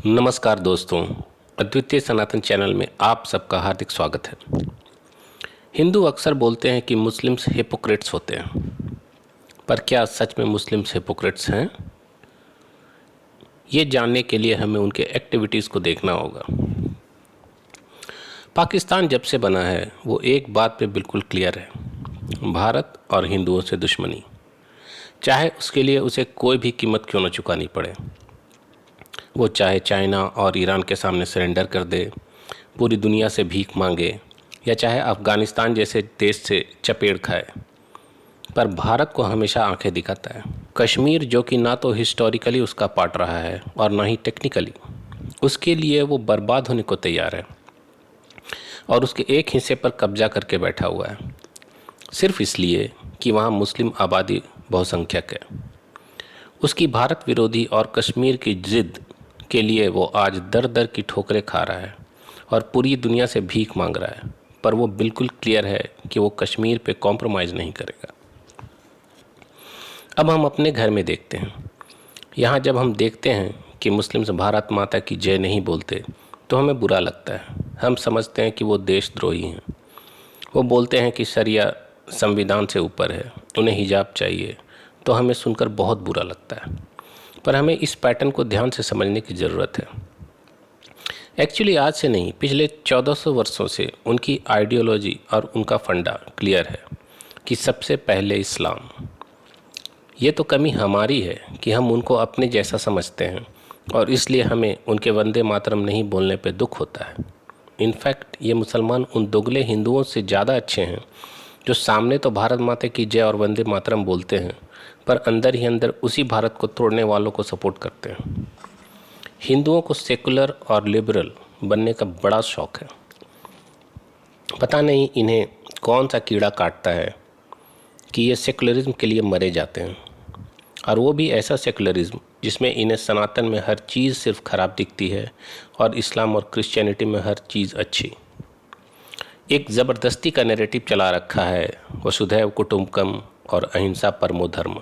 नमस्कार दोस्तों, अद्वितीय सनातन चैनल में आप सबका हार्दिक स्वागत है। हिंदू अक्सर बोलते हैं कि मुस्लिम्स हिपोक्रेट्स होते हैं, पर क्या सच में मुस्लिम्स हिपोक्रेट्स हैं? ये जानने के लिए हमें उनके एक्टिविटीज़ को देखना होगा। पाकिस्तान जब से बना है वो एक बात पे बिल्कुल क्लियर है, भारत और हिंदुओं से दुश्मनी, चाहे उसके लिए उसे कोई भी कीमत क्यों न चुकानी पड़े। वो चाहे चाइना और ईरान के सामने सरेंडर कर दे, पूरी दुनिया से भीख मांगे, या चाहे अफ़गानिस्तान जैसे देश से चपेट खाए, पर भारत को हमेशा आंखें दिखाता है। कश्मीर जो कि ना तो हिस्टोरिकली उसका पार्ट रहा है और ना ही टेक्निकली, उसके लिए वो बर्बाद होने को तैयार है और उसके एक हिस्से पर कब्जा करके बैठा हुआ है, सिर्फ इसलिए कि वहाँ मुस्लिम आबादी बहुसंख्यक है। उसकी भारत विरोधी और कश्मीर की जिद के लिए वो आज दर दर की ठोकरें खा रहा है और पूरी दुनिया से भीख मांग रहा है, पर वो बिल्कुल क्लियर है कि वो कश्मीर पे कॉम्प्रोमाइज़ नहीं करेगा। अब हम अपने घर में देखते हैं, यहाँ जब हम देखते हैं कि मुस्लिम्स भारत माता की जय नहीं बोलते तो हमें बुरा लगता है। हम समझते हैं कि वो देशद्रोही हैं। वो बोलते हैं कि शरिया संविधान से ऊपर है, उन्हें हिजाब चाहिए, तो हमें सुनकर बहुत बुरा लगता है। पर हमें इस पैटर्न को ध्यान से समझने की ज़रूरत है। एक्चुअली आज से नहीं, पिछले 1400 वर्षों से उनकी आइडियोलॉजी और उनका फंडा क्लियर है कि सबसे पहले इस्लाम। ये तो कमी हमारी है कि हम उनको अपने जैसा समझते हैं और इसलिए हमें उनके वंदे मातरम नहीं बोलने पे दुख होता है। इनफैक्ट ये मुसलमान उन दोगले हिंदुओं से ज़्यादा अच्छे हैं जो सामने तो भारत माता की जय और वंदे मातरम बोलते हैं, पर अंदर ही अंदर उसी भारत को तोड़ने वालों को सपोर्ट करते हैं। हिंदुओं को सेकुलर और लिबरल बनने का बड़ा शौक़ है। पता नहीं इन्हें कौन सा कीड़ा काटता है कि ये सेकुलरिज्म के लिए मरे जाते हैं, और वो भी ऐसा सेकुलरिज्म जिसमें इन्हें सनातन में हर चीज़ सिर्फ ख़राब दिखती है और इस्लाम और क्रिश्चियनिटी में हर चीज़ अच्छी। एक ज़बरदस्ती का नैरेटिव चला रखा है, वसुधैव कुटुंबकम और अहिंसा परमो धर्म।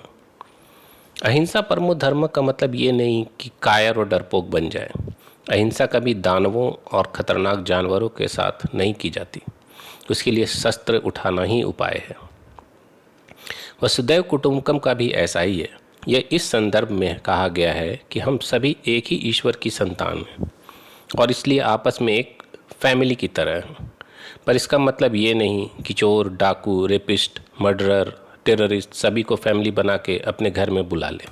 अहिंसा परमो धर्म का मतलब ये नहीं कि कायर और डरपोक बन जाए। अहिंसा कभी दानवों और ख़तरनाक जानवरों के साथ नहीं की जाती, उसके लिए शस्त्र उठाना ही उपाय है। वसुधैव कुटुंबकम का भी ऐसा ही है। यह इस संदर्भ में कहा गया है कि हम सभी एक ही ईश्वर की संतान हैं और इसलिए आपस में एक फैमिली की तरह हैं। पर इसका मतलब ये नहीं कि चोर, डाकू, रेपिस्ट, मर्डरर, टेररिस्ट सभी को फैमिली बना के अपने घर में बुला लें।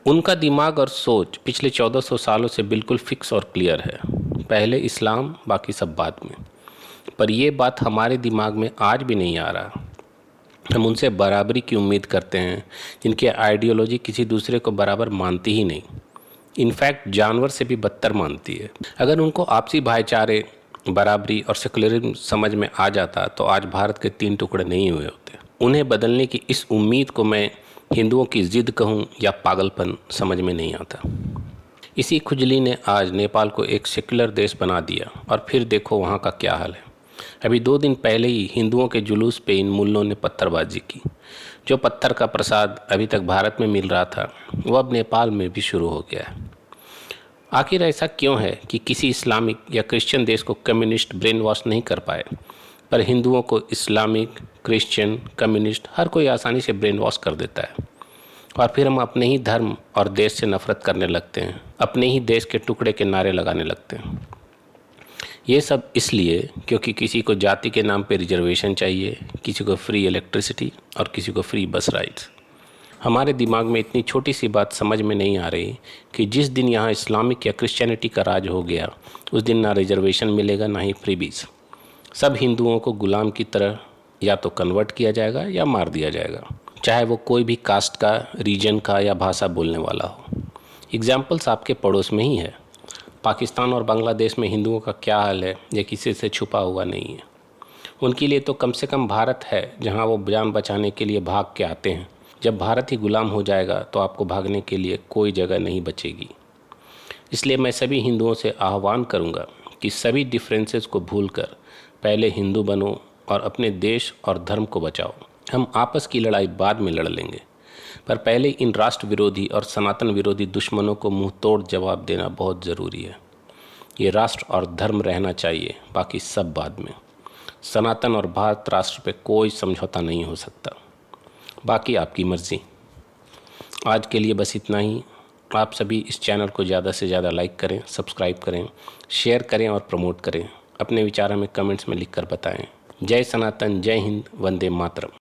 उनका दिमाग और सोच पिछले 1400 सालों से बिल्कुल फिक्स और क्लियर है, पहले इस्लाम, बाकी सब बाद में। पर ये बात हमारे दिमाग में आज भी नहीं आ रहा। हम उनसे बराबरी की उम्मीद करते हैं जिनकी आइडियोलॉजी किसी दूसरे को बराबर मानती ही नहीं, इनफैक्ट जानवर से भी बदतर मानती है। अगर उनको आपसी भाईचारे, बराबरी और सेकुलरिज्म समझ में आ जाता तो आज भारत के 3 टुकड़े नहीं हुए होते। उन्हें बदलने की इस उम्मीद को मैं हिंदुओं की ज़िद कहूँ या पागलपन समझ में नहीं आता। इसी खुजली ने आज नेपाल को एक सेकुलर देश बना दिया और फिर देखो वहाँ का क्या हाल है। अभी 2 दिन पहले ही हिंदुओं के जुलूस पे इन मुल्लों ने पत्थरबाजी की। जो पत्थर का प्रसाद अभी तक भारत में मिल रहा था वो अब नेपाल में भी शुरू हो गया है। आखिर ऐसा क्यों है कि किसी इस्लामिक या क्रिश्चियन देश को कम्युनिस्ट ब्रेन वॉश नहीं कर पाए, पर हिंदुओं को इस्लामिक, क्रिश्चियन, कम्युनिस्ट हर कोई आसानी से ब्रेन वॉश कर देता है और फिर हम अपने ही धर्म और देश से नफरत करने लगते हैं, अपने ही देश के टुकड़े के नारे लगाने लगते हैं। ये सब इसलिए क्योंकि किसी को जाति के नाम पे रिजर्वेशन चाहिए, किसी को फ्री इलेक्ट्रिसिटी और किसी को फ्री बस राइड्स। हमारे दिमाग में इतनी छोटी सी बात समझ में नहीं आ रही कि जिस दिन यहाँ इस्लामिक या क्रिश्चियनिटी का राज हो गया उस दिन ना रिजर्वेशन मिलेगा ना ही फ्रीबीज। सब हिंदुओं को गुलाम की तरह या तो कन्वर्ट किया जाएगा या मार दिया जाएगा, चाहे वो कोई भी कास्ट का, रीजन का या भाषा बोलने वाला हो। एग्जाम्पल्स आपके पड़ोस में ही है। पाकिस्तान और बांग्लादेश में हिंदुओं का क्या हाल है ये किसी से छुपा हुआ नहीं है। उनके लिए तो कम से कम भारत है जहाँ वो जान बचाने के लिए भाग के आते हैं। जब भारत ही गुलाम हो जाएगा तो आपको भागने के लिए कोई जगह नहीं बचेगी। इसलिए मैं सभी हिंदुओं से आह्वान करूंगा कि सभी डिफरेंसेस को भूलकर पहले हिंदू बनो और अपने देश और धर्म को बचाओ। हम आपस की लड़ाई बाद में लड़ लेंगे, पर पहले इन राष्ट्र विरोधी और सनातन विरोधी दुश्मनों को मुंह तोड़ जवाब देना बहुत ज़रूरी है। ये राष्ट्र और धर्म रहना चाहिए, बाकी सब बाद में। सनातन और भारत राष्ट्र पे कोई समझौता नहीं हो सकता, बाकी आपकी मर्ज़ी। आज के लिए बस इतना ही। आप सभी इस चैनल को ज़्यादा से ज़्यादा लाइक करें, सब्सक्राइब करें, शेयर करें और प्रमोट करें। अपने विचार हमें कमेंट्स में लिखकर बताएं। जय सनातन, जय हिंद, वंदे मातरम।